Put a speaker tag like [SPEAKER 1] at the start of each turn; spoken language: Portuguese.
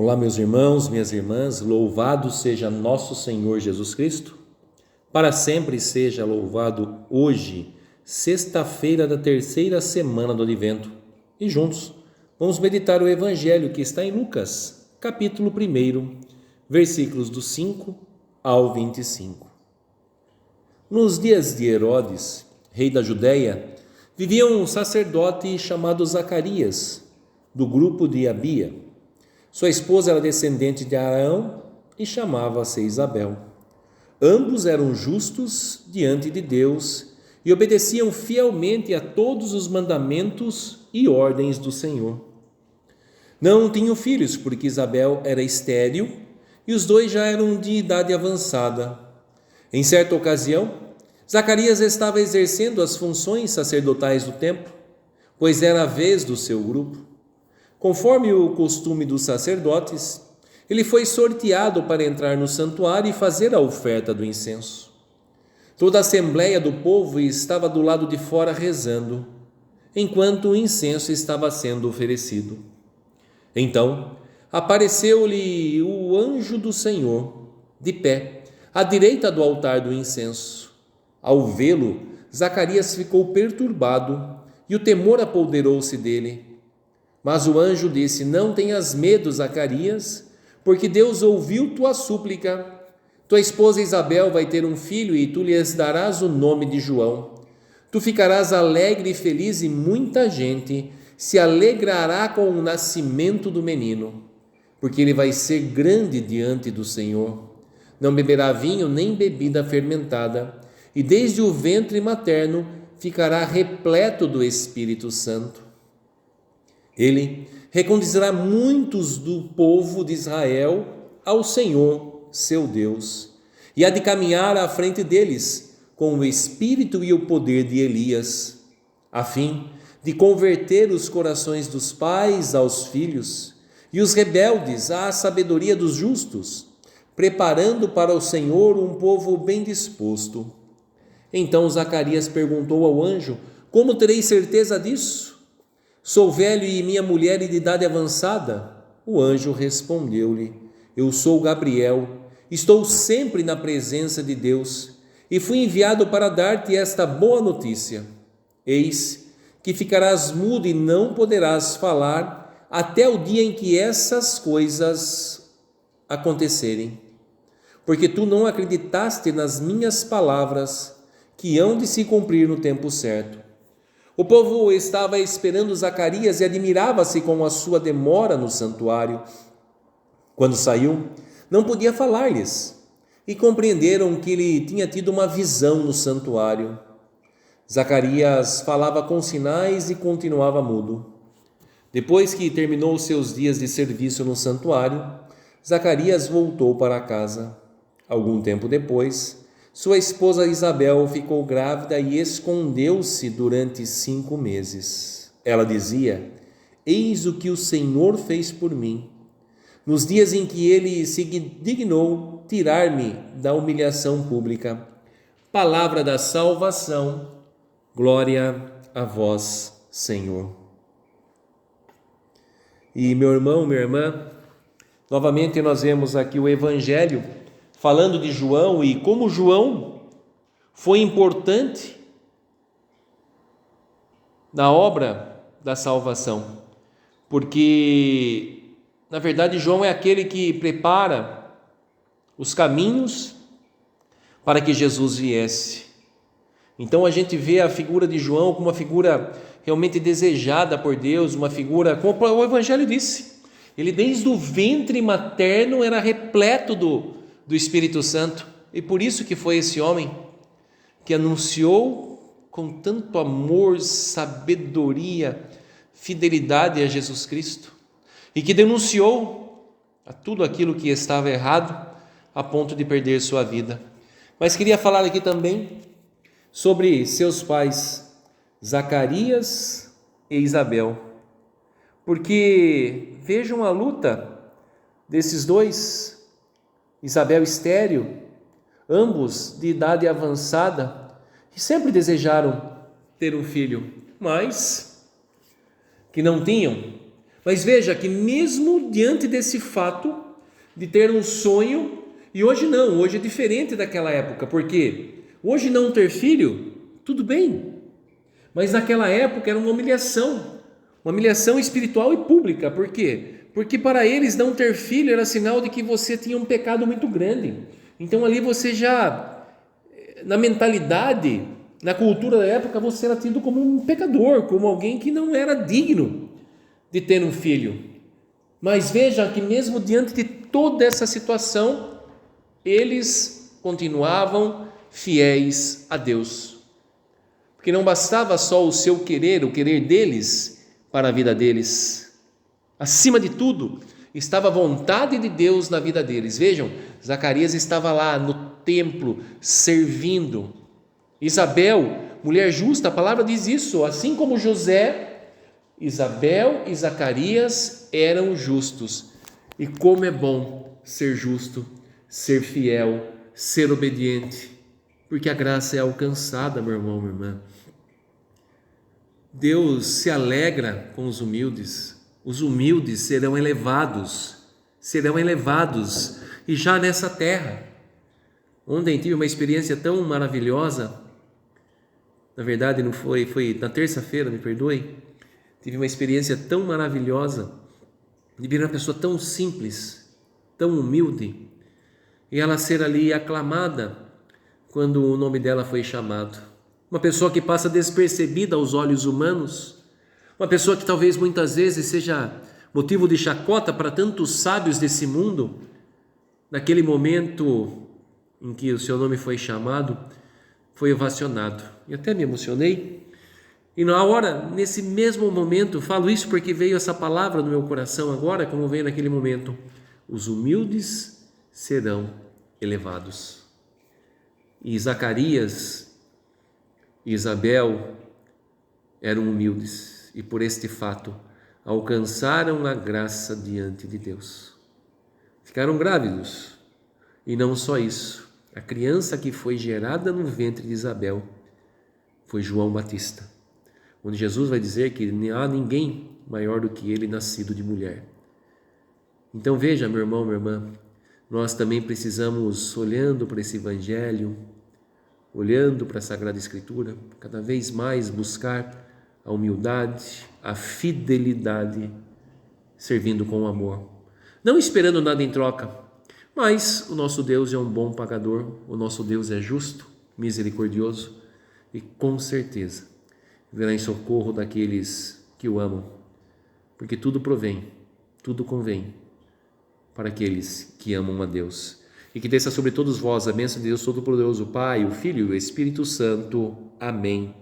[SPEAKER 1] Olá, meus irmãos, minhas irmãs, louvado seja nosso Senhor Jesus Cristo. Para sempre seja louvado hoje, sexta-feira da terceira semana do Advento. E juntos vamos meditar o Evangelho que está em Lucas, capítulo 1, versículos do 5 ao 25. Nos dias de Herodes, rei da Judéia, vivia um sacerdote chamado Zacarias, do grupo de Abia. Sua esposa era descendente de Arão e chamava-se Isabel. Ambos eram justos diante de Deus e obedeciam fielmente a todos os mandamentos e ordens do Senhor. Não tinham filhos, porque Isabel era estéril e os dois já eram de idade avançada. Em certa ocasião, Zacarias estava exercendo as funções sacerdotais do templo, pois era a vez do seu grupo. Conforme o costume dos sacerdotes, ele foi sorteado para entrar no santuário e fazer a oferta do incenso. Toda a assembleia do povo estava do lado de fora rezando, enquanto o incenso estava sendo oferecido. Então, apareceu-lhe o anjo do Senhor, de pé, à direita do altar do incenso. Ao vê-lo, Zacarias ficou perturbado e o temor apoderou-se dele. Mas o anjo disse: Não tenhas medo, Zacarias, porque Deus ouviu tua súplica. Tua esposa Isabel vai ter um filho e tu lhes darás o nome de João. Tu ficarás alegre e feliz e muita gente se alegrará com o nascimento do menino, porque ele vai ser grande diante do Senhor. Não beberá vinho nem bebida fermentada, e desde o ventre materno ficará repleto do Espírito Santo. Ele reconduzirá muitos do povo de Israel ao Senhor, seu Deus, e há de caminhar à frente deles com o espírito e o poder de Elias, a fim de converter os corações dos pais aos filhos e os rebeldes à sabedoria dos justos, preparando para o Senhor um povo bem disposto. Então Zacarias perguntou ao anjo: Como terei certeza disso? Sou velho e minha mulher de idade avançada. O anjo respondeu-lhe: Eu sou Gabriel, estou sempre na presença de Deus e fui enviado para dar-te esta boa notícia. Eis que ficarás mudo e não poderás falar até o dia em que essas coisas acontecerem, porque tu não acreditaste nas minhas palavras, que hão de se cumprir no tempo certo. O povo estava esperando Zacarias e admirava-se com a sua demora no santuário. Quando saiu, não podia falar-lhes e compreenderam que ele tinha tido uma visão no santuário. Zacarias falava com sinais e continuava mudo. Depois que terminou seus dias de serviço no santuário, Zacarias voltou para casa. Algum tempo depois, sua esposa Isabel ficou grávida e escondeu-se durante 5 meses. Ela dizia: Eis o que o Senhor fez por mim, nos dias em que ele se dignou tirar-me da humilhação pública. Palavra da salvação, glória a vós, Senhor. E meu irmão, minha irmã, novamente nós vemos aqui o Evangelho falando de João e como João foi importante na obra da salvação, porque na verdade João é aquele que prepara os caminhos para que Jesus viesse. Então a gente vê a figura de João como uma figura realmente desejada por Deus, uma figura, como o Evangelho disse, ele desde o ventre materno era repleto do Espírito Santo, e por isso que foi esse homem que anunciou com tanto amor, sabedoria, fidelidade a Jesus Cristo, e que denunciou a tudo aquilo que estava errado a ponto de perder sua vida. Mas queria falar aqui também sobre seus pais, Zacarias e Isabel, porque vejam a luta desses dois. Isabel estéril, ambos de idade avançada, que sempre desejaram ter um filho, mas que não tinham. Mas veja que mesmo diante desse fato de ter um sonho, e hoje não, hoje é diferente daquela época, porque hoje não ter filho, tudo bem, mas naquela época era uma humilhação espiritual e pública. Por quê? Porque para eles não ter filho era sinal de que você tinha um pecado muito grande. Então ali você já, na mentalidade, na cultura da época, você era tido como um pecador, como alguém que não era digno de ter um filho. Mas veja que mesmo diante de toda essa situação, eles continuavam fiéis a Deus. Porque não bastava só o seu querer, o querer deles para a vida deles. Acima de tudo, estava a vontade de Deus na vida deles. Vejam, Zacarias estava lá no templo servindo. Isabel, mulher justa, a palavra diz isso, assim como José, Isabel e Zacarias eram justos. E como é bom ser justo, ser fiel, ser obediente, porque a graça é alcançada, meu irmão, minha irmã. Deus se alegra com os humildes serão elevados, e já nessa terra. Ontem tive uma experiência tão maravilhosa, na verdade não foi na terça-feira, me perdoe, tive uma experiência tão maravilhosa, de ver uma pessoa tão simples, tão humilde, e ela ser ali aclamada quando o nome dela foi chamado. Uma pessoa que passa despercebida aos olhos humanos, uma pessoa que talvez muitas vezes seja motivo de chacota para tantos sábios desse mundo. Naquele momento em que o seu nome foi chamado, foi ovacionado. E até me emocionei. E na hora, nesse mesmo momento, falo isso porque veio essa palavra no meu coração agora, como veio naquele momento: os humildes serão elevados. E Zacarias e Isabel eram humildes e por este fato alcançaram a graça diante de Deus. Ficaram grávidos e não só isso, a criança que foi gerada no ventre de Isabel foi João Batista, onde Jesus vai dizer que não há ninguém maior do que ele nascido de mulher. Então veja, meu irmão, minha irmã, nós também precisamos, olhando para esse Evangelho, olhando para a Sagrada Escritura, cada vez mais buscar a humildade, a fidelidade, servindo com amor, não esperando nada em troca, mas o nosso Deus é um bom pagador, o nosso Deus é justo, misericordioso e com certeza virá em socorro daqueles que o amam, porque tudo provém, tudo convém para aqueles que amam a Deus. E que desça sobre todos vós a bênção de Deus Todo-Poderoso, Pai, o Filho e o Espírito Santo. Amém.